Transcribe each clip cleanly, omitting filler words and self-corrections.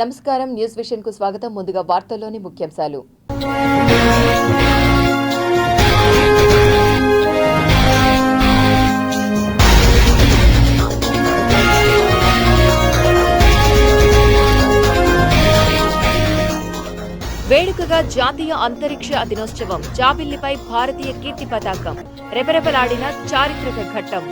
నమస్కారం, news vision కు స్వాగతం. ముందుగా వార్తల్లోని ముఖ్యాంశాలు. వేడుకగా జాతీయ అంతరిక్ష దినోత్సవం. జాబిల్లిపై భారతీయ కీర్తి పతాకం. రెపరెపలాడిన చారిత్రక ఘట్టం.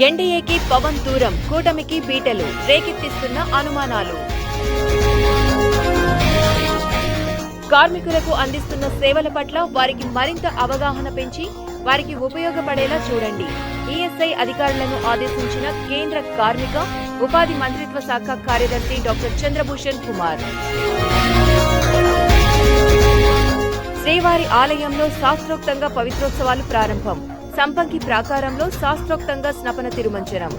ఎన్డీఏకి పవన్ దూరం, కూటమికి బీటలు, రేకెత్తిస్తున్న అనుమానాలు. కార్మికులకు అందిస్తున్న సేవల పట్ల వారికి మరింత అవగాహన పెంచి వారికి ఉపయోగపడేలా చూడండి. ఈఎస్ఐ అధికారులను ఆదేశించిన కేంద్ర కార్మిక, ఉపాధి మంత్రిత్వ శాఖ కార్యదర్శి డాక్టర్ చంద్రభూషణ్ కుమార్. శ్రీవారి ఆలయంలో శాస్త్రోక్తంగా పవిత్రోత్సవాలు ప్రారంభం. సంపంగి ప్రాకారంలో శాస్త్రోక్తంగా స్నపన తిరుమంజనం.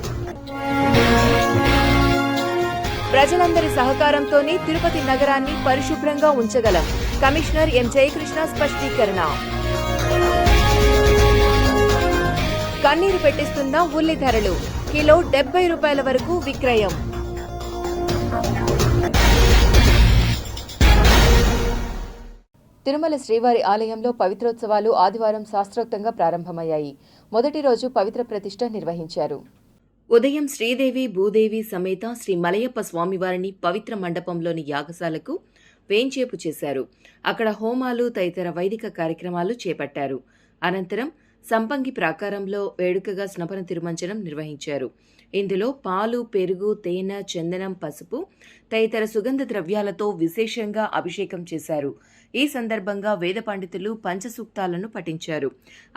ప్రజలందరి సహకారంతోనే తిరుపతి నగరాన్ని పరిశుభ్రంగా ఉంచగలం. Commissioner M Jayakrishna స్పష్టీకరణ. కన్నీరు పెట్టిస్తున్న ఉల్లి ధరలు. కిలో 70 రూపాయల వరకు విక్రయం. తిరుమల శ్రీవారి ఆలయంలో పవిత్రోత్సవాలు ఆదివారం శాస్త్రోక్తంగా ప్రారంభమయ్యాయి. మొదటి రోజు పవిత్ర ప్రతిష్ఠ నిర్వహించారు. ఉదయం శ్రీదేవి భూదేవి సమేత శ్రీ మలయప్ప స్వామివారిని పవిత్ర మండపంలోని యాగశాలకు వేంచేపు చేశారు. అక్కడ హోమాలు తదితర వైదిక కార్యక్రమాలు చేపట్టారు. అనంతరం సంపంగి ప్రాకారంలో వేడుకగా స్నపన తిరుమంజనం నిర్వహించారు. ఇందులో పాలు, పెరుగు, తేనె, చందనం, పసుపు తదితర సుగంధ ద్రవ్యాలతో విశేషంగా అభిషేకం చేశారు. ఈ సందర్భంగా వేద పండితులు పంచసూక్తాలను పఠించారు.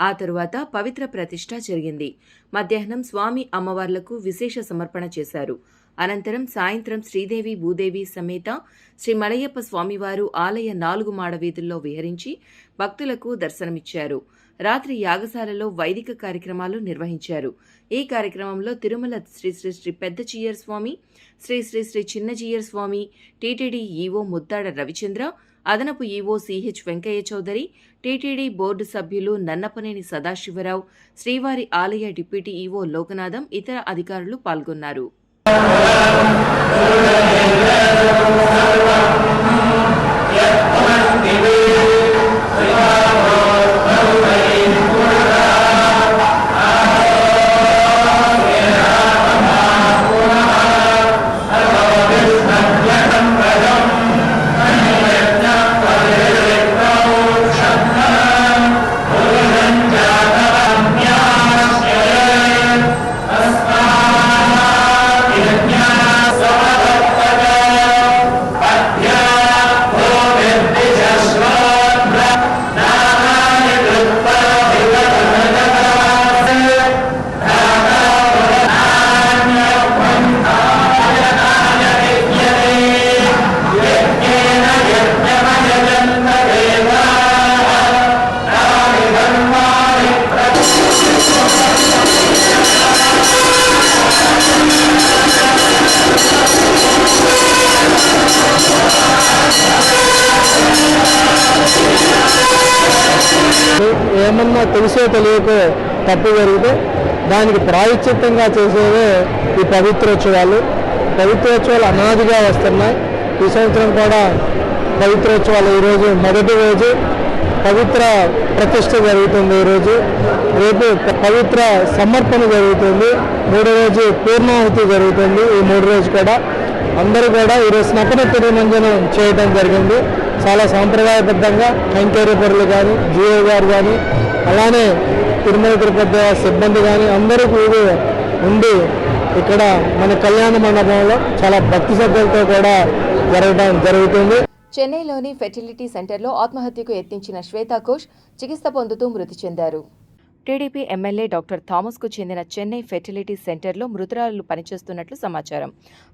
ఆ తరువాత పవిత్ర ప్రతిష్ఠ జరిగింది. మధ్యాహ్నం స్వామి అమ్మవార్లకు విశేష సమర్పణ చేశారు. అనంతరం సాయంత్రం శ్రీదేవి భూదేవి సమేత శ్రీ మలయప్ప స్వామివారు ఆలయ 4 మాడ వీధుల్లో విహరించి భక్తులకు దర్శనమిచ్చారు. రాత్రి యాగశాలలో వైదిక కార్యక్రమాలు నిర్వహించారు. ఈ కార్యక్రమంలో తిరుమల శ్రీ శ్రీ శ్రీ పెద్ద చీయర్ స్వామి, శ్రీ శ్రీ శ్రీ చిన్న చీయర్ స్వామి, టీటీడీ ఈవో ముద్దాడ రవిచంద్ర, అదనపు EO CH Venkaiah Chowdary, TTD board సభ్యులు నన్నపనేని సదాశివరావు, శ్రీవారి ఆలయ డిప్యూటీ ఈవో లోకనాథం, ఇతర అధికారులు పాల్గొన్నారు. ఏమన్నా తెలిసో తెలియకో తప్పు జరిగితే దానికి ప్రాయశ్చిత్తంగా చేసేవే ఈ పవిత్రోత్సవాలు. పవిత్రోత్సవాలు అనాదిగా వస్తున్నాయి. ఈ సంవత్సరం కూడా పవిత్రోత్సవాలు ఈరోజు మొదటి రోజు పవిత్ర ప్రతిష్ఠ జరుగుతుంది. ఈరోజు రేపు పవిత్ర సమర్పణ జరుగుతుంది. 3వ రోజు పూర్ణాహుతి జరుగుతుంది. ఈ 3 రోజు కూడా అందరూ కూడా ఈరోజు స్నపన తిరుమంజనం చేయడం జరిగింది. చాలా సాంప్రదాయబద్ధంగా కైంకర్యపరులు కానీ, జీవో గారు కానీ, అలానే తిరుమల తిరుపతి సిబ్బంది కానీ అందరూ కూడా ఉండి ఇక్కడ మన కళ్యాణ మండపంలో చాలా భక్తి శ్రద్ధలతో కూడా జరగడం జరుగుతుంది. చెన్నైలోని ఫెర్టిలిటీ సెంటర్లో ఆత్మహత్యకు యత్నించిన శ్వేతా ఘోష్ చికిత్స పొందుతూ మృతి చెందారు. టీడీపీ ఎమ్మెల్యే డాక్టర్ థామస్కు చెందిన చెన్నై ఫెర్టిలిటీ సెంటర్లో మృతురాలు పనిచేస్తున్నట్లు సమాచారం.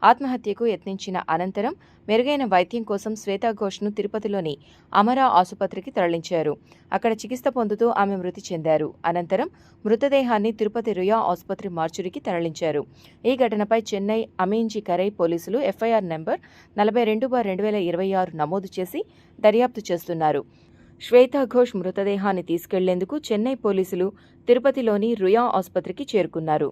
ఆత్మహత్యకు యత్నించిన అనంతరం మెరుగైన వైద్యం కోసం శ్వేతా ఘోష్ను తిరుపతిలోని అమరా ఆసుపత్రికి తరలించారు. అక్కడ చికిత్స పొందుతూ ఆమె మృతి చెందారు. అనంతరం మృతదేహాన్ని తిరుపతి రుయా ఆసుపత్రి మార్చురికి తరలించారు. ఈ ఘటనపై చెన్నై అమీన్జీ కరై పోలీసులు ఎఫ్ఐఆర్ నంబర్ 42/2026 నమోదు చేసి దర్యాప్తు చేస్తున్నారు. శ్వేతా ఘోష్ మృతదేహాన్ని తీసుకెళ్లేందుకు చెన్నై పోలీసులు తిరుపతిలోని రుయా ఆసుపత్రికి చేరుకున్నారు.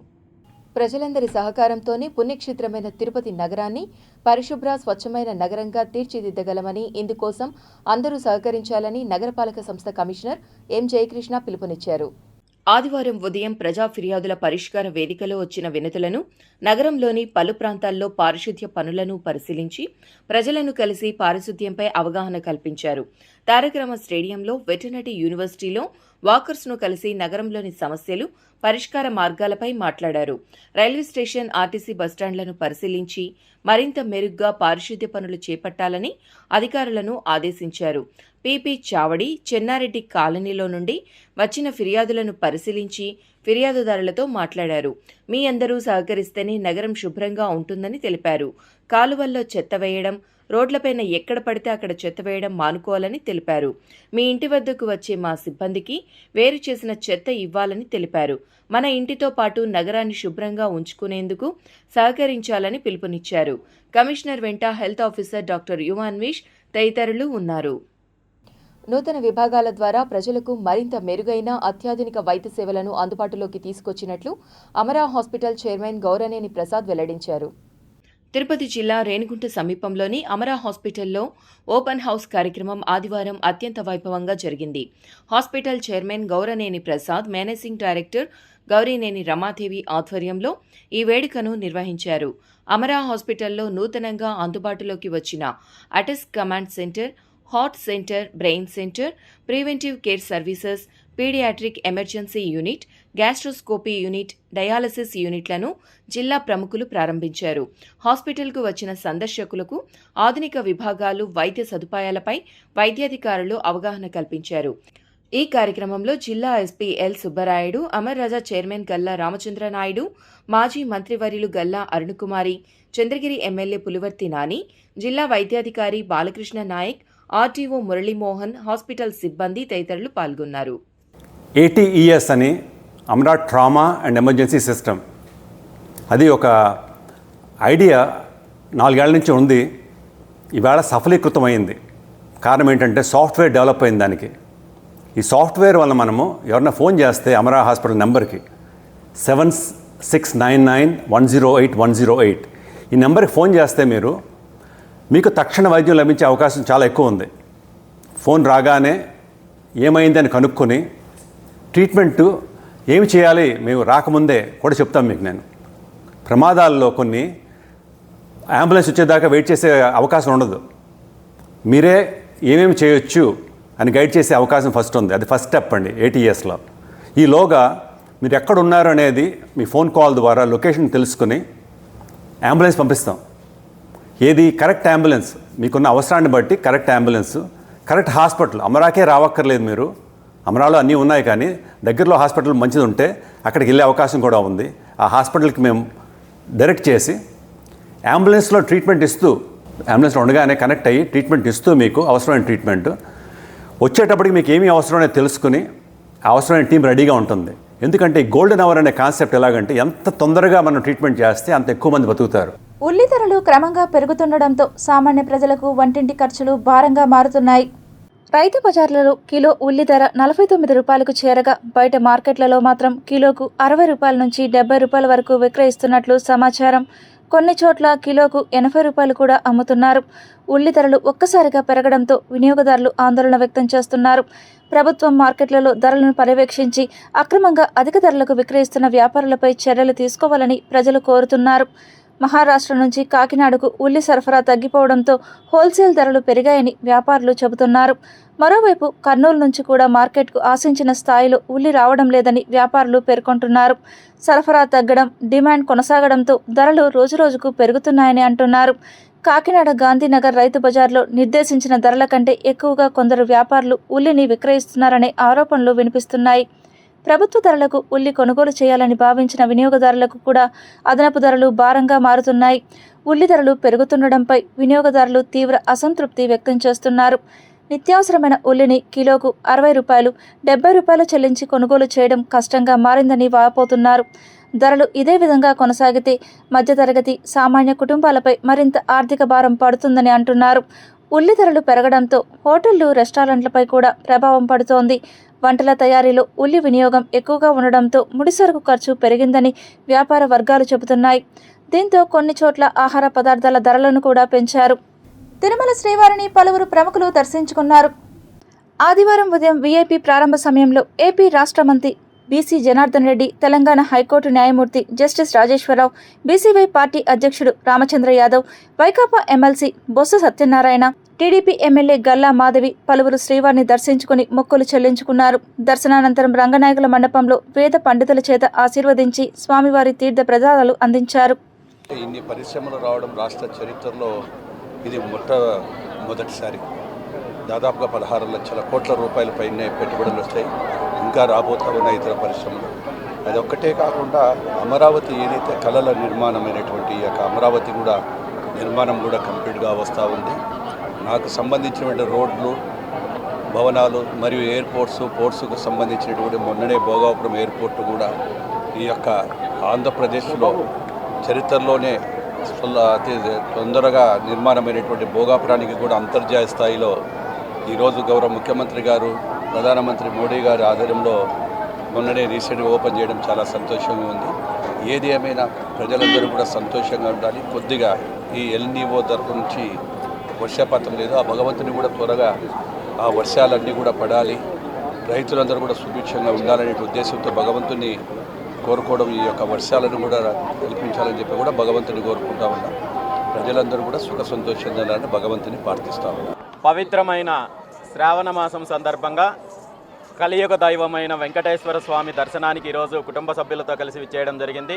ప్రజలందరి సహకారంతోనే పుణ్యక్షేత్రమైన తిరుపతి నగరాన్ని పరిశుభ్ర స్వచ్ఛమైన నగరంగా తీర్చిదిద్దగలమని, ఇందుకోసం అందరూ సహకరించాలని నగరపాలక సంస్థ కమిషనర్ ఎం జయకృష్ణ పిలుపునిచ్చారు. ఆదివారం ఉదయం ప్రజా ఫిర్యాదుల పరిష్కార వేదికలో వచ్చిన వినతులను, నగరంలోని పలు ప్రాంతాల్లో పారిశుద్ధ్య పనులను పరిశీలించి ప్రజలను కలిసి పారిశుద్ధ్యంపై అవగాహన కల్పించారు. తారకరామ స్టేడియంలో, వెటర్నరీ యూనివర్సిటీలో వాకర్స్ను కలిసి నగరంలోని సమస్యలు, పరిష్కార మార్గాలపై మాట్లాడారు. రైల్వే స్టేషన్, ఆర్టీసీ బస్టాండ్లను పరిశీలించి మరింత మెరుగ్గా పారిశుద్ధ్య పనులు చేపట్టాలని అధికారులను ఆదేశించారు. పీపీ చావడి, చెన్నారెడ్డి కాలనీలో నుండి వచ్చిన ఫిర్యాదులను పరిశీలించి ఫిర్యాదుదారులతో మాట్లాడారు. మీ అందరూ సహకరిస్తేనే నగరం శుభ్రంగా ఉంటుందని తెలిపారు. కాలువల్లో చెత్త వేయడం, రోడ్లపైన ఎక్కడ పడితే అక్కడ చెత్త వేయడం మానుకోవాలని తెలిపారు. మీ ఇంటి వద్దకు వచ్చే మా సిబ్బందికి వేరు చేసిన చెత్త ఇవ్వాలని తెలిపారు. మన ఇంటితో పాటు నగరాన్ని శుభ్రంగా ఉంచుకునేందుకు సహకరించాలని పిలుపునిచ్చారు. కమిషనర్ వెంట హెల్త్ ఆఫీసర్ డాక్టర్ యువాన్విష్ తదితరులు ఉన్నారు. నూతన విభాగాల ద్వారా ప్రజలకు మరింత మెరుగైన అత్యాధునిక వైద్య సేవలను అందుబాటులోకి తీసుకొచ్చినట్లు అమరా హాస్పిటల్ చైర్మన్ గౌరనేని ప్రసాద్ వెల్లడించారు. తిరుపతి జిల్లా రేణిగుంట సమీపంలోని అమరా హాస్పిటల్లో ఓపెన్ హౌస్ కార్యక్రమం ఆదివారం అత్యంత వైభవంగా జరిగింది. Hospital chairman Gauraneni Prasad, managing director Gourineni Ramadevi ఆధ్వర్యంలో ఈ వేడుకను నిర్వహించారు. అమరా హాస్పిటల్లో నూతనంగా అందుబాటులోకి వచ్చిన అటెస్ command centre, heart centre, brain centre, preventive care services, paediatric emergency unit, gastroscopy unit, dialysis యూనిట్లను జిల్లా ప్రముఖులు ప్రారంభించారు. హాస్పిటల్కు వచ్చిన సందర్శకులకు ఆధునిక విభాగాలు, వైద్య సదుపాయాలపై వైద్యాధికారులు అవగాహన కల్పించారు. ఈ కార్యక్రమంలో జిల్లా ఎస్పీ ఎల్ సుబ్బరాయుడు, అమర్ రాజా చైర్మన్ గల్లా రామచంద్రనాయుడు, మాజీ మంత్రివర్యులు గల్లా అరుణకుమారి, చంద్రగిరి ఎమ్మెల్యే పులివర్తి నాని, జిల్లా వైద్యాధికారి బాలకృష్ణ నాయక్, ఆర్టీఓ మురళీమోహన్, హాస్పిటల్ సిబ్బంది తదితరులు పాల్గొన్నారు. ATES అని Amara trauma and emergency system, అది ఒక ఐడియా 4 ఏళ్ల నుంచి ఉంది. ఇవాళ సఫలీకృతమైంది. కారణం ఏంటంటే సాఫ్ట్వేర్ డెవలప్ అయింది దానికి. ఈ సాఫ్ట్వేర్ వల్ల మనము ఎవరైనా ఫోన్ చేస్తే అమరా హాస్పిటల్ నెంబర్కి 7699108108 ఈ నెంబర్కి ఫోన్ చేస్తే మీకు తక్షణ వైద్యం లభించే అవకాశం చాలా ఎక్కువ ఉంది. ఫోన్ రాగానే ఏమైందని కనుక్కొని ట్రీట్మెంటు ఏమి చేయాలి మేము రాకముందే కూడా చెప్తాం మీకు. నేను ప్రమాదాల్లో కొన్ని అంబులెన్స్ వచ్చేదాకా వెయిట్ చేసే అవకాశం ఉండదు. మీరే ఏమేమి చేయొచ్చు అని గైడ్ చేసే అవకాశం ఫస్ట్ ఉంది. అది ఫస్ట్ స్టెప్ అండి ATESలో. ఈలోగా మీరు ఎక్కడ ఉన్నారు అనేది మీ ఫోన్ కాల్ ద్వారా లొకేషన్ తెలుసుకుని అంబులెన్స్ పంపిస్తాం. ఏది కరెక్ట్ అంబులెన్స్, మీకున్న అవసరాన్ని బట్టి కరెక్ట్ అంబులెన్స్, కరెక్ట్ హాస్పిటల్. అమరాకే రావక్కర్లేదు మీరు. అమరాలో అన్నీ ఉన్నాయి, కానీ దగ్గరలో హాస్పిటల్ మంచిది ఉంటే అక్కడికి వెళ్ళే అవకాశం కూడా ఉంది. ఆ హాస్పిటల్కి మేము డైరెక్ట్ చేసి అంబులెన్స్లో ట్రీట్మెంట్ ఇస్తూ, అంబులెన్స్లో ఉండగానే కనెక్ట్ అయ్యి ట్రీట్మెంట్ ఇస్తూ మీకు అవసరమైన ట్రీట్మెంట్ వచ్చేటప్పటికి మీకు ఏమీ అవసరమో తెలుసుకుని అవసరమైన టీం రెడీగా ఉంటుంది. ఎందుకంటే ఈ గోల్డెన్ అవర్ అనే కాన్సెప్ట్ ఎలాగంటే ఎంత తొందరగా మనం ట్రీట్మెంట్ చేస్తే అంత ఎక్కువ మంది బతుకుతారు. ఉల్లి ధరలు క్రమంగా పెరుగుతుండడంతో సామాన్య ప్రజలకు వంటింటి ఖర్చులు భారంగా మారుతున్నాయి. రైతు బజార్లలో కిలో ఉల్లి ధర 49 రూపాయలకు చేరగా బయట మార్కెట్లలో మాత్రం కిలోకు 60 రూపాయల నుంచి 70 రూపాయల వరకు విక్రయిస్తున్నట్లు సమాచారం. కొన్ని చోట్ల కిలోకు 80 రూపాయలు కూడా అమ్ముతున్నారు. ఉల్లి ధరలు ఒక్కసారిగా పెరగడంతో వినియోగదారులు ఆందోళన వ్యక్తం చేస్తున్నారు. ప్రభుత్వం మార్కెట్లలో ధరలను పర్యవేక్షించి అక్రమంగా అధిక ధరలకు విక్రయిస్తున్న వ్యాపారులపై చర్యలు తీసుకోవాలని ప్రజలు కోరుతున్నారు. మహారాష్ట్ర నుంచి కాకినాడకు ఉల్లి సరఫరా తగ్గిపోవడంతో హోల్సేల్ ధరలు పెరిగాయని వ్యాపారులు చెబుతున్నారు. మరోవైపు కర్నూలు నుంచి కూడా మార్కెట్కు ఆశించిన స్థాయిలో ఉల్లి రావడం లేదని వ్యాపారులు పేర్కొంటున్నారు. సరఫరా తగ్గడం, డిమాండ్ కొనసాగడంతో ధరలు రోజురోజుకు పెరుగుతున్నాయని అంటున్నారు. కాకినాడ గాంధీనగర్ రైతు బజార్లో నిర్దేశించిన ధరల కంటే ఎక్కువగా కొందరు వ్యాపారులు ఉల్లిని విక్రయిస్తున్నారనే ఆరోపణలు వినిపిస్తున్నాయి. ప్రభుత్వ ధరలకు ఉల్లి కొనుగోలు చేయాలని భావించిన వినియోగదారులకు కూడా అదనపు ధరలు భారంగా మారుతున్నాయి. ఉల్లి ధరలు పెరుగుతుండడంపై వినియోగదారులు తీవ్ర అసంతృప్తి వ్యక్తం చేస్తున్నారు. నిత్యావసరమైన ఉల్లిని కిలోకు 60 రూపాయలు, 70 రూపాయలు చెల్లించి కొనుగోలు చేయడం కష్టంగా మారిందని వాపోతున్నారు. ధరలు ఇదే విధంగా కొనసాగితే మధ్యతరగతి, సామాన్య కుటుంబాలపై మరింత ఆర్థిక భారం పడుతుందని అంటున్నారు. ఉల్లి ధరలు పెరగడంతో హోటళ్లు, రెస్టారెంట్లపై కూడా ప్రభావం పడుతోంది. వంటల తయారీలో ఉల్లి వినియోగం ఎక్కువగా ఉండడంతో ముడిసరుకు ఖర్చు పెరిగిందని వ్యాపార వర్గాలు చెబుతున్నాయి. దీంతో కొన్ని చోట్ల ఆహార పదార్థాల ధరలను కూడా పెంచారు. తిరుమల శ్రీవారిని పలువురు ప్రముఖులు దర్శించుకున్నారు. ఆదివారం ఉదయం వీఐపీ ప్రారంభ సమయంలో ఏపీ రాష్ట్ర మంత్రి బీసీ జనార్దన్ రెడ్డి, తెలంగాణ హైకోర్టు న్యాయమూర్తి జస్టిస్ రాజేశ్వరరావు, బీసీవై పార్టీ అధ్యక్షుడు Ramachandra Yadav, Vaikapa MLC Botsa Satyanarayana, TDP MLA Galla Madhavi పలువురు శ్రీవారిని దర్శించుకుని మొక్కులు చెల్లించుకున్నారు. దర్శనానంతరం రంగనాయకుల మండపంలో వేద పండితుల చేత ఆశీర్వదించి స్వామివారి తీర్థ ప్రసాదాలు అందించారు. ఇన్ని పరిశ్రమలు రావడం రాష్ట్ర చరిత్రలో ఇది మొట్టమొదటిసారి. దాదాపుగా 16 లక్షల కోట్ల రూపాయల పైనే పెట్టుబడులు వస్తాయి. ఇంకా రాబోతా ఉన్న ఇతర పరిశ్రమలు. అది ఒక్కటే కాకుండా అమరావతి ఏదైతే కళల నిర్మాణమైనటువంటి ఈ యొక్క అమరావతి కూడా నిర్మాణం కూడా కంప్లీట్గా వస్తూ ఉంది. నాకు సంబంధించినటువంటి రోడ్లు, భవనాలు మరియు పోర్ట్స్కు సంబంధించినటువంటి మొన్ననే భోగాపురం ఎయిర్పోర్ట్ కూడా ఈ యొక్క ఆంధ్రప్రదేశ్లో చరిత్రలోనే అతి తొందరగా నిర్మాణమైనటువంటి భోగాపురానికి కూడా అంతర్జాతీయ స్థాయిలో ఈరోజు గౌరవ ముఖ్యమంత్రి గారు, ప్రధానమంత్రి మోడీ గారి ఆధ్వర్యంలో మొన్ననే రీసెంట్గా ఓపెన్ చేయడం చాలా సంతోషంగా ఉంది. ఏది ఏమైనా ప్రజలందరూ కూడా సంతోషంగా ఉండాలి. కొద్దిగా ఈ ఎల్నివో తరపు నుంచి వర్షపాతం లేదు. ఆ భగవంతుని కూడా త్వరగా ఆ వర్షాలన్నీ కూడా పడాలి, రైతులందరూ కూడా సుభిక్షంగా ఉండాలనే ఉద్దేశంతో భగవంతుని కోరుకోవడం, ఈ యొక్క వర్షాలను కూడా కల్పించాలని చెప్పి కూడా భగవంతుని కోరుకుంటా ఉన్నాం. ప్రజలందరూ కూడా సుఖ సంతోషంగా భగవంతుని ప్రార్థిస్తా ఉన్నాం. పవిత్రమైన శ్రావణ మాసం సందర్భంగా కలియుగ దైవమైన వెంకటేశ్వర స్వామి దర్శనానికి ఈరోజు కుటుంబ సభ్యులతో కలిసి విచ్చేయడం జరిగింది.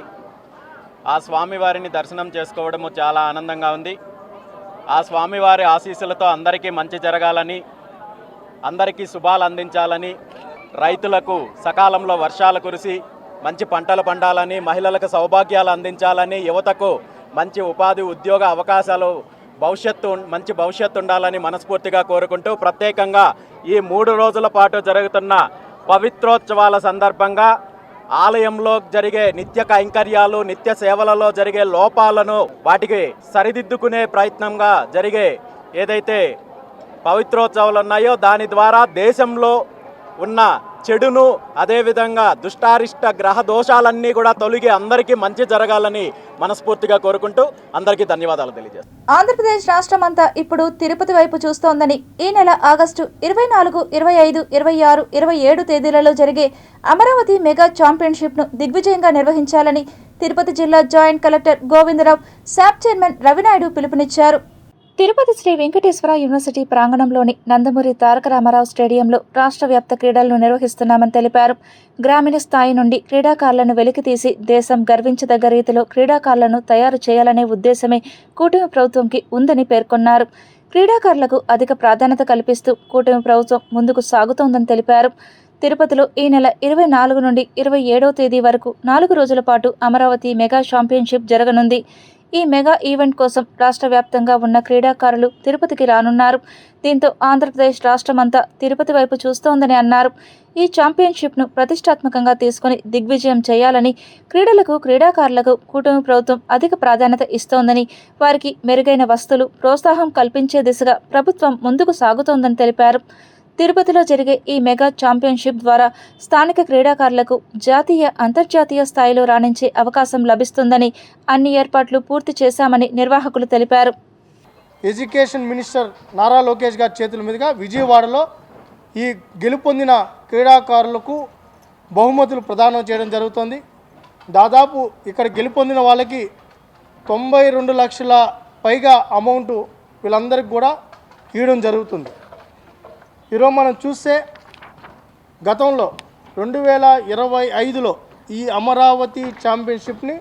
ఆ స్వామివారిని దర్శనం చేసుకోవడము చాలా ఆనందంగా ఉంది. ఆ స్వామివారి ఆశీస్సులతో అందరికీ మంచి జరగాలని, అందరికీ శుభాలు అందించాలని, రైతులకు సకాలంలో వర్షాలు కురిసి మంచి పంటలు పండాలని, మహిళలకు సౌభాగ్యాలు అందించాలని, యువతకు మంచి ఉపాధి ఉద్యోగ అవకాశాలు మంచి భవిష్యత్తు ఉండాలని మనస్ఫూర్తిగా కోరుకుంటూ, ప్రత్యేకంగా ఈ 3 రోజుల పాటు జరుగుతున్న పవిత్రోత్సవాల సందర్భంగా ఆలయంలో జరిగే నిత్య కైంకర్యాలు, నిత్య సేవలలో జరిగే లోపాలను వాటికి సరిదిద్దుకునే ప్రయత్నంగా జరిగే ఏదైతే పవిత్రోత్సవాలు ఉన్నాయో దాని ద్వారా దేశంలో ఉన్న చెడును, అదేవిధంగా దుష్టారిష్ట గ్రహ దోషాలన్నీ కూడా తొలగి అందరికీ మంచి జరగాలని మనస్ఫూర్తిగా కోరుకుంటూ అందరికీ ధన్యవాదాలు తెలియజేస్తాను. ఆంధ్రప్రదేశ్ రాష్ట్రమంతా ఇప్పుడు తిరుపతి వైపు చూస్తోందని ఈ నెల ఆగస్టు 24, 25, 26, 27 తేదీలలో జరిగే అమరావతి మెగా ఛాంపియన్షిప్ను దిగ్విజయంగా నిర్వహించాలని తిరుపతి జిల్లా joint collector Govindarao, SAAP chairman Ravinaidu పిలుపునిచ్చారు. తిరుపతి శ్రీ వెంకటేశ్వర యూనివర్సిటీ ప్రాంగణంలోని నందమూరి తారక రామారావు స్టేడియంలో రాష్ట్ర వ్యాప్త క్రీడలను నిర్వహిస్తున్నామని తెలిపారు. గ్రామీణ స్థాయి నుండి క్రీడాకారులను వెలికితీసి దేశం గర్వించదగ్గ రీతిలో క్రీడాకారులను తయారు చేయాలనే ఉద్దేశమే కూటమి ప్రభుత్వంకి ఉందని పేర్కొన్నారు. క్రీడాకారులకు అధిక ప్రాధాన్యత కల్పిస్తూ కూటమి ప్రభుత్వం ముందుకు సాగుతోందని తెలిపారు. తిరుపతిలో ఈ నెల 24 నుండి 27వ తేదీ వరకు 4 రోజుల పాటు అమరావతి మెగా ఛాంపియన్షిప్ జరగనుంది. ఈ మెగా ఈవెంట్ కోసం రాష్ట్ర వ్యాప్తంగా ఉన్న క్రీడాకారులు తిరుపతికి రానున్నారు. దీంతో ఆంధ్రప్రదేశ్ రాష్ట్రమంతా తిరుపతి వైపు చూస్తోందని అన్నారు. ఈ ఛాంపియన్షిప్ను ప్రతిష్టాత్మకంగా తీసుకుని దిగ్విజయం చేయాలని, క్రీడాకారులకు కూటమి ప్రభుత్వం అధిక ప్రాధాన్యత ఇస్తోందని, వారికి మెరుగైన వస్తువులు, ప్రోత్సాహం కల్పించే దిశగా ప్రభుత్వం ముందుకు సాగుతోందని తెలిపారు. తిరుపతిలో జరిగే ఈ మెగా ఛాంపియన్షిప్ ద్వారా స్థానిక క్రీడాకారులకు జాతీయ, అంతర్జాతీయ స్థాయిలో రాణించే అవకాశం లభిస్తుందని, అన్ని ఏర్పాట్లు పూర్తి చేశామని నిర్వాహకులు తెలిపారు. ఎడ్యుకేషన్ మినిస్టర్ నారా లోకేష్ గారి చేతుల మీదుగా విజయవాడలో ఈ గెలుపొందిన క్రీడాకారులకు బహుమతులు ప్రదానం చేయడం జరుగుతుంది. దాదాపు ఇక్కడ గెలుపొందిన వాళ్ళకి 92 లక్షల పైగా అమౌంట్ వీళ్ళందరికీ కూడా ఇవ్వడం జరుగుతుంది. ఈరోజు మనం చూస్తే గతంలో 2025లో ఈ అమరావతి ఛాంపియన్షిప్ని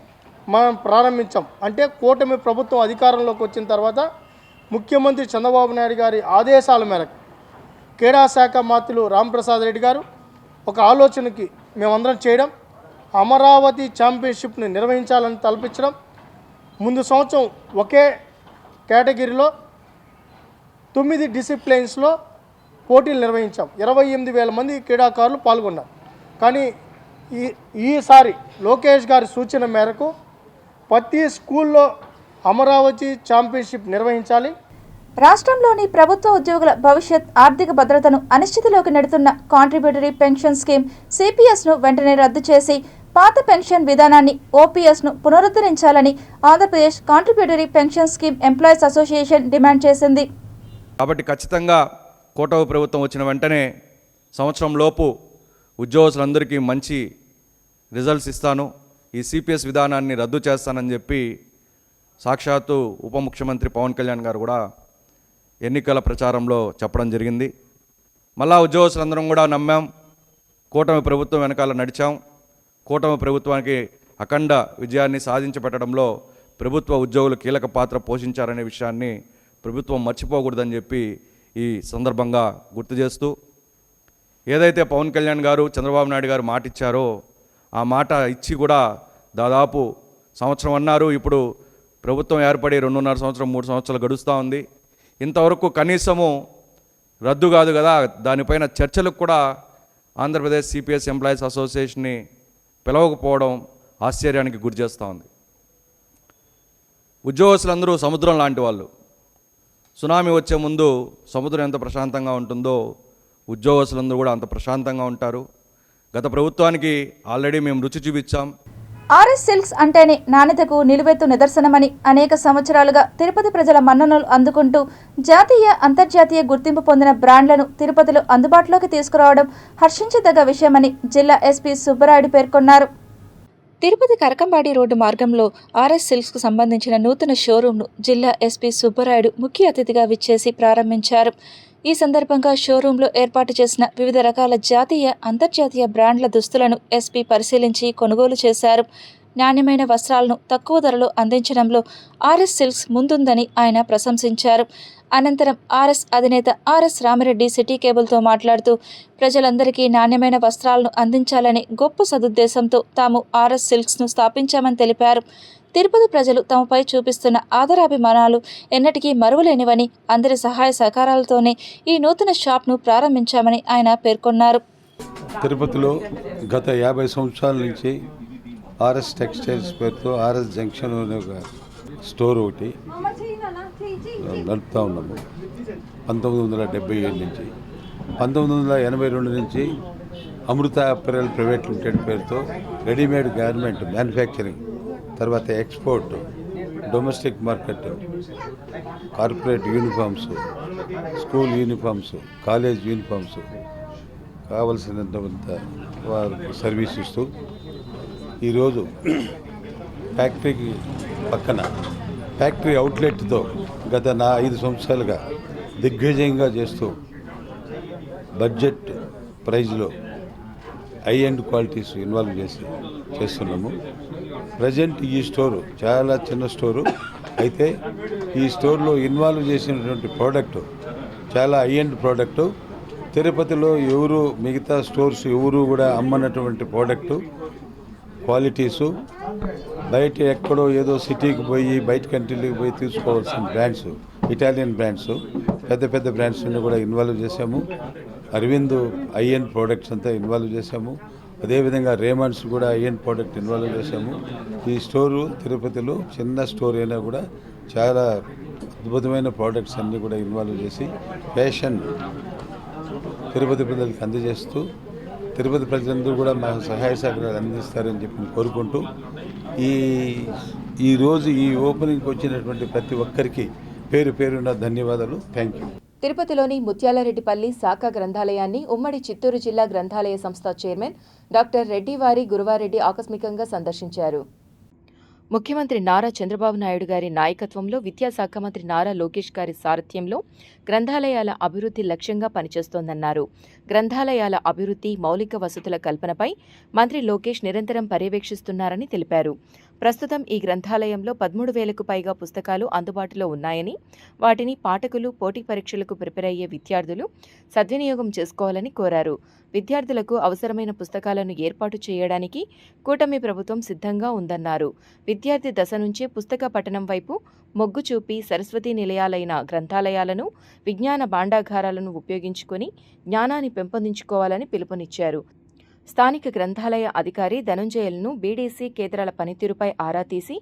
మనం ప్రారంభించాం. అంటే కూటమి ప్రభుత్వం అధికారంలోకి వచ్చిన తర్వాత ముఖ్యమంత్రి చంద్రబాబు నాయుడు గారి ఆదేశాల మేరకు క్రీడా శాఖ మంత్రులు రాంప్రసాద్ రెడ్డి గారు ఒక ఆలోచనకి మేమందరం చేయడం, అమరావతి ఛాంపియన్షిప్ని నిర్వహించాలని తలపించడం. ముందు సంవత్సరం ఒకే కేటగిరీలో 9 డిసిప్లైన్స్లో పోటీలు నిర్వహించాం. 28,000 మంది క్రీడాకారులు పాల్గొన్నారు. కానీ ఈసారి లోకేష్ గారి సూచన మేరకు ప్రతి స్కూల్లో అమరావతి ఛాంపియన్షిప్ నిర్వహించాలి. రాష్ట్రంలోని ప్రభుత్వ ఉద్యోగుల భవిష్యత్ ఆర్థిక భద్రతను అనిశ్చితిలోకి నెడుతున్న కాంట్రిబ్యూటరీ పెన్షన్ స్కీమ్ సిపిఎస్ను వెంటనే రద్దు చేసి పాత పెన్షన్ విధానాన్ని ఓపీఎస్ను పునరుద్ధరించాలని Andhra Pradesh contributory pension scheme employees association demand చేసింది. కాబట్టి ఖచ్చితంగా కూటమి ప్రభుత్వం వచ్చిన వెంటనే సంవత్సరం లోపు ఉద్యోగస్తులందరికీ మంచి రిజల్ట్స్ ఇస్తాను, ఈ సిపిఎస్ విధానాన్ని రద్దు చేస్తానని చెప్పి సాక్షాత్తు ఉప ముఖ్యమంత్రి పవన్ కళ్యాణ్ గారు కూడా ఎన్నికల ప్రచారంలో చెప్పడం జరిగింది. మళ్ళా ఉద్యోగస్తులందరం కూడా నమ్మాం, కూటమి ప్రభుత్వం వెనకాల నడిచాం. కూటమి ప్రభుత్వానికి అఖండ విజయాన్ని సాధించబెట్టడంలో ప్రభుత్వ ఉద్యోగులు కీలక పాత్ర పోషించారనే విషయాన్ని ప్రభుత్వం మర్చిపోకూడదని చెప్పి ఈ సందర్భంగా గుర్తు చేస్తూ, ఏదైతే పవన్ కళ్యాణ్ గారు చంద్రబాబు నాయుడు గారు మాట ఇచ్చారో ఆ మాట ఇచ్చి కూడా దాదాపు సంవత్సరం అన్నారు. ఇప్పుడు ప్రభుత్వం ఏర్పడి 2.5 సంవత్సరం 3 సంవత్సరాలు గడుస్తూ ఉంది. ఇంతవరకు కనీసము రద్దు కాదు కదా, దానిపైన చర్చలకు కూడా ఆంధ్రప్రదేశ్ సిపిఎస్ ఎంప్లాయీస్ అసోసియేషన్ని పిలవకపోవడం ఆశ్చర్యానికి గురి చేస్తూ ఉంది. ఉద్యోగస్తులందరూ సముద్రం లాంటి వాళ్ళు. సునామీ వచ్చే ముందు సముద్రం ఎంత ప్రశాంతంగా ఉంటుందో ఉద్యోగస్తులందరూ కూడా అంత ప్రశాంతంగా ఉంటారు. గత ప్రభుత్వానికి ఆల్రెడీ మేము రుచి చూపించాం. ఆర్ఎస్ సిల్క్స్ అంటేనే నాణ్యతకు నిలువెత్తు నిదర్శనమని అనేక సంవత్సరాలుగా తిరుపతి ప్రజల మన్ననలు అందుకుంటూ జాతీయ అంతర్జాతీయ గుర్తింపు పొందిన బ్రాండ్లను తిరుపతిలో అందుబాటులోకి తీసుకురావడం హర్షించదగ్గ విషయమని జిల్లా ఎస్పీ సుబ్బరాయుడు పేర్కొన్నారు. తిరుపతి కరకంబాడి రోడ్డు మార్గంలో ఆర్ఎస్ సిల్క్స్కు సంబంధించిన నూతన షోరూంను జిల్లా ఎస్పీ సుబ్బరాయుడు ముఖ్య అతిథిగా విచ్చేసి ప్రారంభించారు. ఈ సందర్భంగా షోరూంలో ఏర్పాటు చేసిన వివిధ రకాల జాతీయ అంతర్జాతీయ బ్రాండ్ల దుస్తులను ఎస్పీ పరిశీలించి కొనుగోలు చేశారు. నాణ్యమైన వస్త్రాలను తక్కువ ధరలో అందించడంలో ఆర్ఎస్ సిల్క్స్ ముందుందని ఆయన ప్రశంసించారు. అనంతరం ఆర్ఎస్ అధినేత ఆర్ఎస్ రామిరెడ్డి సిటీ కేబుల్తో మాట్లాడుతూ ప్రజలందరికీ నాణ్యమైన వస్త్రాలను అందించాలని గొప్ప సదుద్దేశంతో తాము ఆర్ఎస్ సిల్క్స్ను స్థాపించామని తెలిపారు. తిరుపతి ప్రజలు తమపై చూపిస్తున్న ఆదరాభిమానాలు ఎన్నటికీ మరువలేనివని, అందరి సహాయ సహకారాలతోనే ఈ నూతన షాప్ను ప్రారంభించామని ఆయన పేర్కొన్నారు. తిరుపతిలో గత 50 సంవత్సరాల నుంచి ఆర్ఎస్ టెక్స్టైల్స్ పేరుతో ఆర్ఎస్ జంక్షన్ అనే ఒక స్టోర్ ఒకటి నడుపుతూ ఉన్నాము 1977 నుంచి. 1982 నుంచి అమృత అపెరల్ ప్రైవేట్ లిమిటెడ్ పేరుతో రెడీమేడ్ గార్మెంట్ మ్యానుఫ్యాక్చరింగ్, తర్వాత export, domestic market, corporate uniforms, school uniforms, college uniforms కావలసినంత వారికి సర్వీస్ ఇస్తూ ఈరోజు ఫ్యాక్టరీకి పక్కన ఫ్యాక్టరీ అవుట్లెట్తో గత 5 సంవత్సరాలుగా దిగ్విజయంగా చేస్తూ బడ్జెట్ ప్రైజ్లో హై ఎండ్ క్వాలిటీస్ ఇన్వాల్వ్ చేస్తున్నాము. ప్రజెంట్ ఈ స్టోరు చాలా చిన్న స్టోరు అయితే ఈ స్టోర్లో ఇన్వాల్వ్ చేసినటువంటి ప్రోడక్ట్ చాలా హై ఎండ్ ప్రోడక్టు. తిరుపతిలో ఎవరు మిగతా స్టోర్స్ ఎవరు కూడా అమ్మనటువంటి ప్రోడక్టు క్వాలిటీసు, బయట ఎక్కడో ఏదో సిటీకి పోయి బయట కంట్రీలకు పోయి తీసుకోవాల్సిన బ్రాండ్స్, ఇటాలియన్ బ్రాండ్స్, పెద్ద పెద్ద బ్రాండ్స్ అన్ని కూడా ఇన్వాల్వ్ చేశాము. అరవింద్ హై ఎండ్ ప్రోడక్ట్స్ అంతా ఇన్వాల్వ్ చేశాము. అదేవిధంగా రేమండ్స్ కూడా హై ఎండ్ ప్రోడక్ట్ ఇన్వాల్వ్ చేశాము. ఈ స్టోరు తిరుపతిలో చిన్న స్టోర్ అయినా కూడా చాలా అద్భుతమైన ప్రోడక్ట్స్ అన్నీ కూడా ఇన్వాల్వ్ చేసి ఫ్యాషన్ తిరుపతి ప్రజలకు అందజేస్తూ తిరుపతి ప్రజలందరూ కూడా మా సహాయ సహకారాలు అందిస్తారని చెప్పి కోరుకుంటూ ఈరోజు ఈ ఓపెనింగ్కి వచ్చినటువంటి ప్రతి ఒక్కరికి పేరు పేరున ధన్యవాదాలు. Thank you. తిరుపతిలోని ముత్యాలరెడ్డిపల్లి శాఖ గ్రంథాలయాన్ని ఉమ్మడి చిత్తూరు జిల్లా గ్రంథాలయ సంస్థ చైర్మన్ డాక్టర్ రెడ్డివారి గురువారెడ్డి ఆకస్మికంగా సందర్శించారు. ముఖ్యమంత్రి నారా చంద్రబాబు నాయుడు గారి నాయకత్వంలో విద్యాశాఖ మంత్రి నారా లోకేష్ గారి సారథ్యంలో గ్రంథాలయాల అభివృద్ధి లక్ష్యంగా పనిచేస్తోందన్నారు. గ్రంథాలయాల అభివృద్ధి, మౌలిక వసతుల కల్పనపై మంత్రి లోకేష్ నిరంతరం పర్యవేక్షిస్తున్నారని తెలిపారు. ప్రస్తుతం ఈ గ్రంథాలయంలో 13,000కు పైగా పుస్తకాలు అందుబాటులో ఉన్నాయని, వాటిని పాఠకులు, పోటీ పరీక్షలకు ప్రిపేర్ అయ్యే విద్యార్థులు సద్వినియోగం చేసుకోవాలని కోరారు. విద్యార్థులకు అవసరమైన పుస్తకాలను ఏర్పాటు చేయడానికి కూటమి ప్రభుత్వం సిద్ధంగా ఉందన్నారు. విద్యార్థి దశ నుంచే పుస్తక పఠనం వైపు మొగ్గు చూపి సరస్వతీ నిలయాలైన గ్రంథాలయాలను, విజ్ఞాన భాండాగారాలను ఉపయోగించుకొని జ్ఞానాన్ని పెంపొందించుకోవాలని పిలుపునిచ్చారు. స్థానిక గ్రంథాలయ అధికారి ధనుంజయలను బీడీసీ కేంద్రాల పనితీరుపై ఆరా తీసి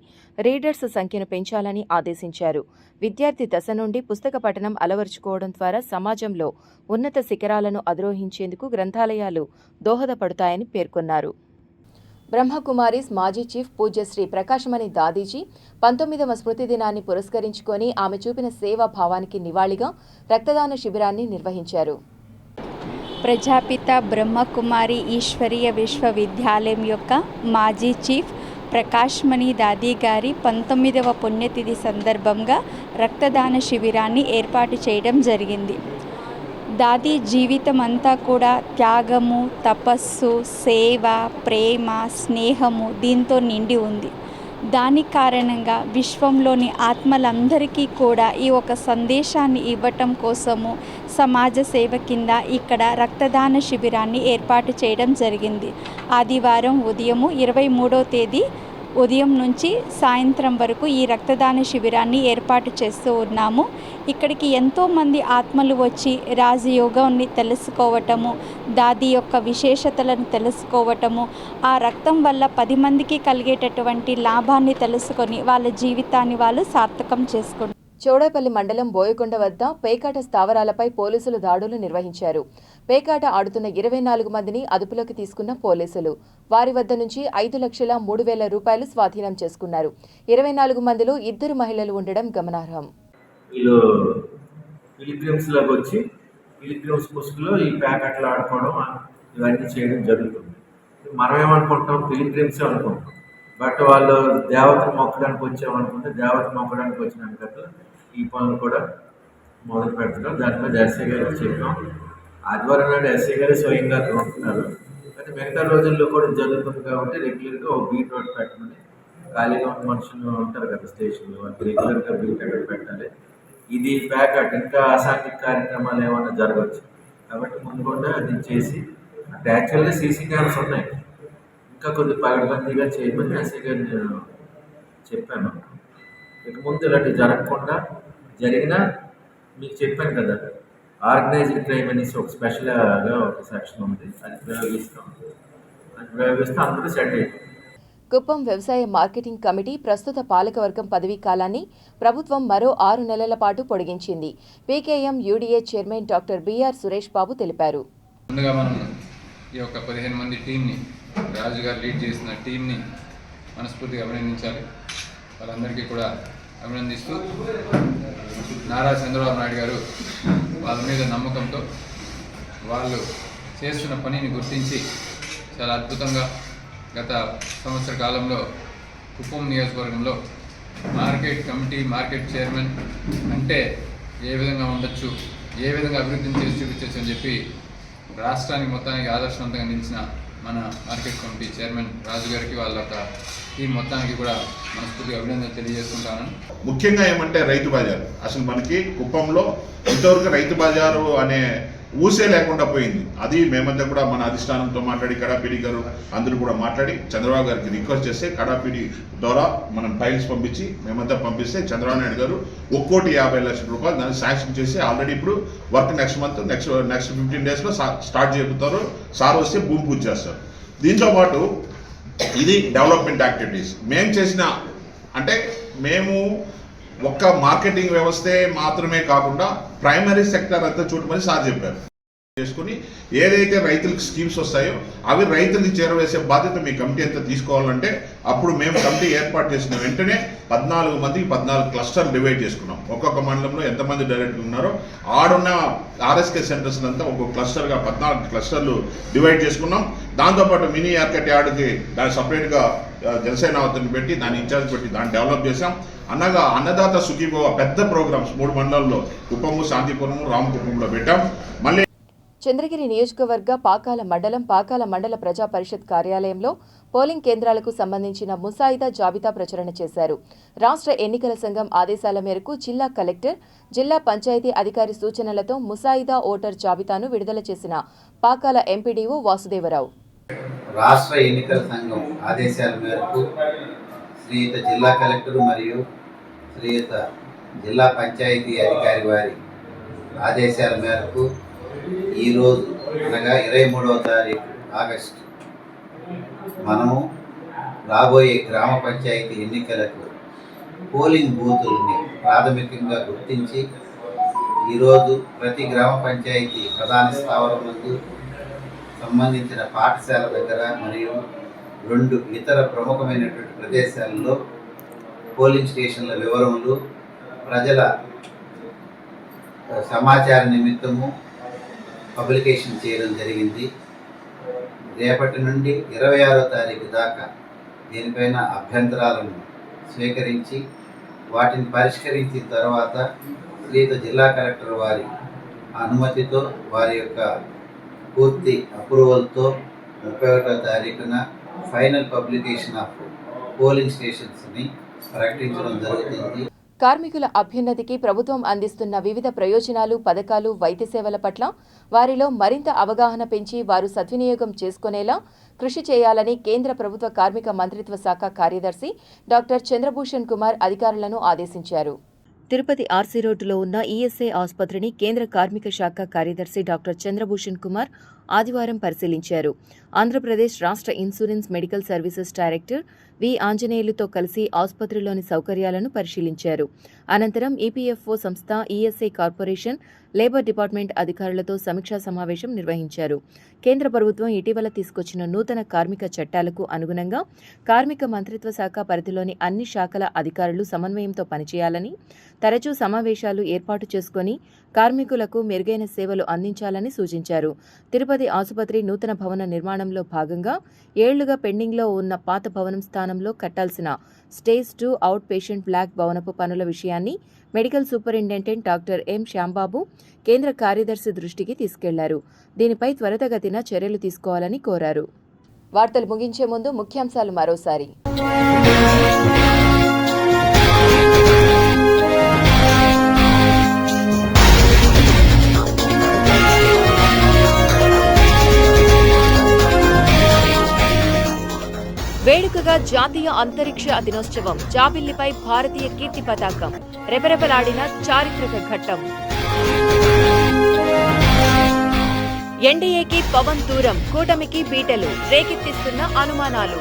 రీడర్స్ సంఖ్యను పెంచాలని ఆదేశించారు. విద్యార్థి దశ నుండి పుస్తక పఠనం అలవర్చుకోవడం ద్వారా సమాజంలో ఉన్నత శిఖరాలను అధిరోహించేందుకు గ్రంథాలయాలు దోహదపడతాయని పేర్కొన్నారు. బ్రహ్మకుమారీస్ మాజీ చీఫ్ పూజ్యశ్రీ ప్రకాశమణి దాదీజీ 19వ స్మృతి దినాన్ని పురస్కరించుకొని ఆమె చూపిన సేవా భావానికి నివాళిగా రక్తదాన శిబిరాన్ని నిర్వహించారు. ప్రజాపిత బ్రహ్మకుమారి ఈశ్వరీయ విశ్వవిద్యాలయం యొక్క మాజీ చీఫ్ ప్రకాశ్మణి దాది గారి 19వ పుణ్యతిథి సందర్భంగా రక్తదాన శిబిరాన్ని ఏర్పాటు చేయడం జరిగింది. దాది జీవితం అంతా కూడా త్యాగము, తపస్సు, సేవ, ప్రేమ, స్నేహము దీంతో నిండి ఉంది. దాని కారణంగా విశ్వంలోని ఆత్మలందరికీ కూడా ఈ ఒక సందేశాన్ని ఇవ్వటం కోసము సమాజ సేవ కింద ఇక్కడ రక్తదాన శిబిరాన్ని ఏర్పాటు చేయడం జరిగింది. ఆదివారం ఉదయము 23వ తేదీ ఉదయం నుంచి సాయంత్రం వరకు ఈ రక్తదాన శిబిరాన్ని ఏర్పాటు చేస్తూ ఉన్నాము. ఇక్కడికి ఎంతోమంది ఆత్మలు వచ్చి రాజయోగాన్ని తెలుసుకోవటము, దాది యొక్క విశేషతలను తెలుసుకోవటము, ఆ రక్తం వల్ల 10 మందికి కలిగేటటువంటి లాభాన్ని తెలుసుకొని వాళ్ళ జీవితాన్ని వాళ్ళు సార్థకం చేసుకుంటారు. చౌడేపల్లి మండలం బోయకొండ వద్ద పేకాట స్థావరాలపై పోలీసులు దాడులు నిర్వహించారు. పేకాట ఆడుతున్న 24 మందిని అదుపులోకి తీసుకున్న పోలీసులు వారి వద్ద నుంచి 5,03,000 రూపాయలు స్వాధీనం చేసుకున్నారు. 24 మందిలో 2 మహిళలు ఉండడం గమనార్హం. వీళ్ళు పిలిగ్రిమ్స్లోకి వచ్చి పిలిగ్రిమ్స్ ముసుగులో ఈ ప్యాకెట్లు ఆడుకోవడం ఇవన్నీ చేయడం జరుగుతుంది. మనం ఏమనుకుంటాం, పిలిగ్రిమ్స్ అనుకుంటాం. బట్ వాళ్ళు దేవతను మొక్కడానికి వచ్చామనుకుంటే దేవత మొక్కడానికి వచ్చిన ఈ పనులు కూడా మొదలు పెడతారు. దాని మీద ఎస్ఐ గారికి చెప్పాం. ఆదివారం నాడు ఎస్ఐ గారు స్వయంగా ఉంటున్నారు. కానీ మిగతా రోజుల్లో కూడా జరుగుతుంది కాబట్టి రెగ్యులర్గా ఒక బీట్ రోడ్ పెట్టమని, ఖాళీగా ఉన్న మనుషులు ఉంటారు కదా స్టేషన్లో, వాళ్ళకి రెగ్యులర్గా బీట్ రోడ్ పెట్టాలి. ఇది ప్యాకెట్ ఇంకా అసాంఘిక కార్యక్రమాలు ఏమైనా జరగవచ్చు కాబట్టి ముందుకుండా అది చేసి, అంటే యాక్చువల్గా సీసీ కెమెరాస్ ఉన్నాయి, ఇంకా కొద్ది పగడబందీగా చేయమని ఎస్ఐ గారు నేను చెప్పాను. ఇక ముందు ఇలాంటివి జరగకుండా జరిగినా మీకు చెప్పాను కదా, ఆర్గనైజ్డ్ క్రైమ్ అనేసి ఒక స్పెషల్గా ఒక సెక్షన్ ఉంది, అది ప్రయోగిస్తే అందరూ సెట్ అయిపోయింది. కుప్పం వ్యవసాయ మార్కెటింగ్ కమిటీ ప్రస్తుత పాలకవర్గం పదవీ కాలాన్ని ప్రభుత్వం మరో 6 నెలల పాటు పొడిగించింది. PKM UDA chairman doctor BR Suresh Babu తెలిపారు. ముందుగా మనం ఈ యొక్క 15 మంది టీంని, రాజు గారు లీడ్ చేసిన టీంని మనస్ఫూర్తిగా అభినందించాలి. వాళ్ళందరికీ కూడా అభినందిస్తూ నారా చంద్రబాబు నాయుడు గారు వాళ్ళ మీద నమ్మకంతో వాళ్ళు చేస్తున్న పనిని గుర్తించి చాలా అద్భుతంగా గత సంవత్సర కాలంలో కుప్పం నియోజకవర్గంలో మార్కెట్ కమిటీ, మార్కెట్ చైర్మన్ అంటే ఏ విధంగా ఉండొచ్చు, ఏ విధంగా అభివృద్ధిని చేసి చూపించవచ్చు అని చెప్పి రాష్ట్రానికి మొత్తానికి ఆదర్శవంతంగా నిలిచిన మన మార్కెట్ కమిటీ చైర్మన్ రాజు గారికి వాళ్ళ యొక్క టీం మొత్తానికి కూడా మనస్ఫూర్తిగా అభినందనలు తెలియజేసుకుంటాను. ముఖ్యంగా ఏమంటే రైతు బజారు, అసలు మనకి కుప్పంలో ఇంతవరకు రైతు బజారు అనే ఊసే లేకుండా పోయింది. అది మేమంతా కూడా మన అధిష్టానంతో మాట్లాడి, కడాపీడి గారు అందరూ కూడా మాట్లాడి చంద్రబాబు గారికి రిక్వెస్ట్ చేస్తే కడాపీడి ద్వారా మనం ఫైల్స్ పంపించి మేమంతా పంపిస్తే చంద్రబాబు నాయుడు గారు 1,50,00,000 రూపాయలు దాన్ని శాంక్షన్ చేసి ఆల్రెడీ ఇప్పుడు వర్క్ నెక్స్ట్ 15 డేస్లో స్టార్ట్ చేపుతారు. సార్ వస్తే భూమి పూజ చేస్తారు. దీంతో పాటు ఇది డెవలప్మెంట్ యాక్టివిటీస్ మేము చేసిన, అంటే మేము ఒక్క మార్కెటింగ్ వ్యవస్థే మాత్రమే కాకుండా ప్రైమరీ సెక్టర్ అంతా చూడమని సార్ చెప్పారు. చేసుకుని ఏదైతే రైతులకు స్కీమ్స్ వస్తాయో అవి రైతులకు చేరవేసే బాధ్యత మీ కమిటీ అంతా తీసుకోవాలంటే అప్పుడు మేము కమిటీ ఏర్పాటు చేసిన వెంటనే 14 మందికి 14 క్లస్టర్లు డివైడ్ చేసుకున్నాం. ఒక్కొక్క మండలంలో ఎంతమంది డైరెక్టర్లు ఉన్నారో ఆడున్న ఆర్ఎస్కే సెంటర్స్ అంతా ఒక్కొక్క క్లస్టర్గా 14 క్లస్టర్లు డివైడ్ చేసుకున్నాం. దాంతోపాటు మినీ మార్కెట్ యార్డ్కి దాన్ని సపరేట్గా జనసేన అవతని పెట్టి దాన్ని ఇన్ఛార్జ్ పెట్టి దాన్ని డెవలప్ చేసాం. అనగా అన్నదాత సుఖీభవ పెద్ద ప్రోగ్రామ్స్ 3 మండలాల్లో కుప్పము, శాంతిపురము, రామకుప్పంలో పెట్టాం. మళ్ళీ చంద్రగిరి నియోజకవర్గ పాకాల మండల ప్రజా పరిషత్ కార్యాలయంలో పోలింగ్ కేంద్రాలకు సంబంధించిన ముసాయిదా జాబితా ప్రచురణ చేశారు. రాష్ట్ర ఎన్నికల సంఘం ఆదేశాల మేరకు జిల్లా కలెక్టర్, జిల్లా పంచాయతీ అధికారి సూచనలతో ముసాయిదా ఓటర్ జాబితాను విడుదల చేసిన పాకాల ఎంపీడీఓ వాసుదేవరావు. రాష్ట్ర ఎన్నికల సంఘం ఆదేశాల మేరకు శ్రీయుత జిల్లా కలెక్టర్ మరియు శ్రీయుత జిల్లా పంచాయతీ అధికారి వారి ఆదేశాల మేరకు ఈరోజు అనగా 23వ తారీఖు ఆగస్టు మనము రాబోయే గ్రామ పంచాయతీ ఎన్నికలకు పోలింగ్ బూతుల్ని ప్రాథమికంగా గుర్తించి ఈరోజు ప్రతి గ్రామ పంచాయతీ ప్రధాన స్థావరం నందు సంబంధించిన పాఠశాల దగ్గర మరియు 2 ఇతర ప్రముఖమైనటువంటి ప్రదేశాల్లో పోలింగ్ స్టేషన్ల వివరములు ప్రజల సమాచార నిమిత్తము పబ్లికేషన్ చేయడం జరిగింది. రేపటి నుండి 26వ తారీఖు దాకా దీనిపైన అభ్యంతరాలను స్వీకరించి వాటిని పరిష్కరించిన తర్వాత శ్రీయుత జిల్లా కలెక్టర్ వారి అనుమతితో వారి యొక్క పూర్తి అప్రూవల్తో 31వ తారీఖున ఫైనల్ పబ్లికేషన్ ఆఫ్ పోలింగ్ స్టేషన్స్ని ప్రకటించడం జరుగుతుంది. కార్మికుల అభ్యున్నతికి ప్రభుత్వం అందిస్తున్న వివిధ ప్రయోజనాలు, పథకాలు, వైద్య సేవల పట్ల వారిలో మరింత అవగాహన పెంచి వారు సద్వినియోగం చేసుకునేలా కృషి చేయాలని కేంద్ర ప్రభుత్వ కార్మిక మంత్రిత్వ శాఖ కార్యదర్శి డాక్టర్ చంద్రభూషణ్ కుమార్ అధికారులను ఆదేశించారు. తిరుపతి ఆర్సీ రోడ్డులో ఉన్న ఈఎస్ఐ ఆసుపత్రిని కేంద్ర కార్మిక శాఖ కార్యదర్శి డాక్టర్ చంద్రభూషణ్ కుమార్ ఆదివారం పరిశీలించారు. ఆంధ్రప్రదేశ్ రాష్ట్ర ఇన్సూరెన్స్ మెడికల్ సర్వీసెస్ డైరెక్టర్ వి ఆంజనేయులుతో కలిసి ఆసుపత్రిలోని సౌకర్యాలను పరిశీలించారు. అనంతరం ఈపీఎఫ్ఓ సంస్థ, ఈఎస్ఐ కార్పొరేషన్, లేబర్ డిపార్ట్మెంట్ అధికారులతో సమీక్షా సమావేశం నిర్వహించారు. కేంద్ర ప్రభుత్వం ఇటీవల తీసుకొచ్చిన నూతన కార్మిక చట్టాలకు అనుగుణంగా కార్మిక మంత్రిత్వ శాఖ పరిధిలోని అన్ని శాఖల అధికారులు సమన్వయంతో పనిచేయాలని, తరచూ సమావేశాలు ఏర్పాటు చేసుకుని కార్మికులకు మెరుగైన సేవలు అందించాలని సూచించారు. తిరుపతి ఆసుపత్రి నూతన భవన నిర్మాణంలో భాగంగా ఏళ్లుగా పెండింగ్లో ఉన్న పాత భవనం స్థానంలో కట్టాల్సిన స్టేజ్ 2 అవుట్ పేషెంట్ బ్లాక్ భవనపు పనుల విషయాన్ని medical superintendent doctor M Shyam Babu కేంద్ర కార్యదర్శి దృష్టికి తీసుకెళ్లారు. దీనిపై త్వరితగతిన చర్యలు తీసుకోవాలని కోరారు. వార్తలు ముగించే ముందు ముఖ్యాంశాలు మరోసారి. వేడుకగా జాతీయ అంతరిక్ష దినోత్సవం, జాబిల్లిపై భారతీయ కీర్తి పతాకం, రెపరెపలాడిన చారిత్రక ఘట్టం. ఎన్డీఏకి పవన్ దూరం, కూటమికి బీటలు, రేకెత్తిస్తున్న అనుమానాలు.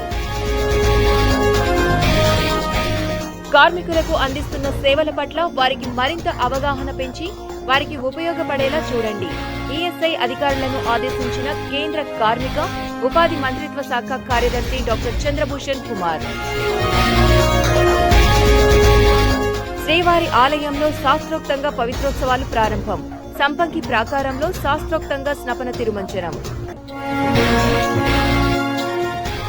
కార్మికులకు అందిస్తున్న సేవల పట్ల వారికి మరింత అవగాహన పెంచి వారికి ఉపయోగపడేలా చూడండి. ఈఎస్ఐ అధికారులను ఆదేశించిన కేంద్ర కార్మిక, ఉపాధి మంత్రిత్వ శాఖ కార్యదర్శి డాక్టర్ చంద్రభూషణ్ కుమార్. శ్రీవారి ఆలయంలో శాస్త్రోక్తంగా పవిత్రోత్సవాలు ప్రారంభం. సంపంగి ప్రాకారంలో శాస్త్రోక్తంగా స్నపన తిరుమంజనం.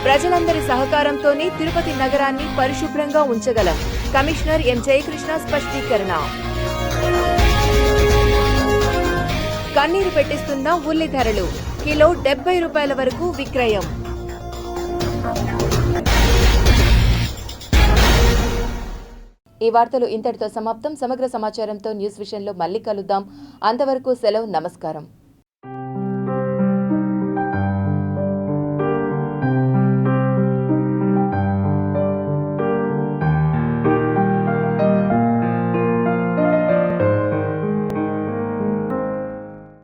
ప్రజలందరి సహకారంతోనే తిరుపతి నగరాన్ని పరిశుభ్రంగా ఉంచగలం. Commissioner M Jayakrishna స్పష్టీకరణ. కన్నీరు పెట్టిస్తున్న ఉల్లి ధరలు, కిలో 70 రూపాయల వరకు విక్రయం. ఈ వార్తలు ఇంతటితో సమాప్తం. సమగ్ర సమాచారంతో న్యూస్ విషయంలో మళ్ళీ కలుద్దాం. అంతవరకు సెలవు. నమస్కారం.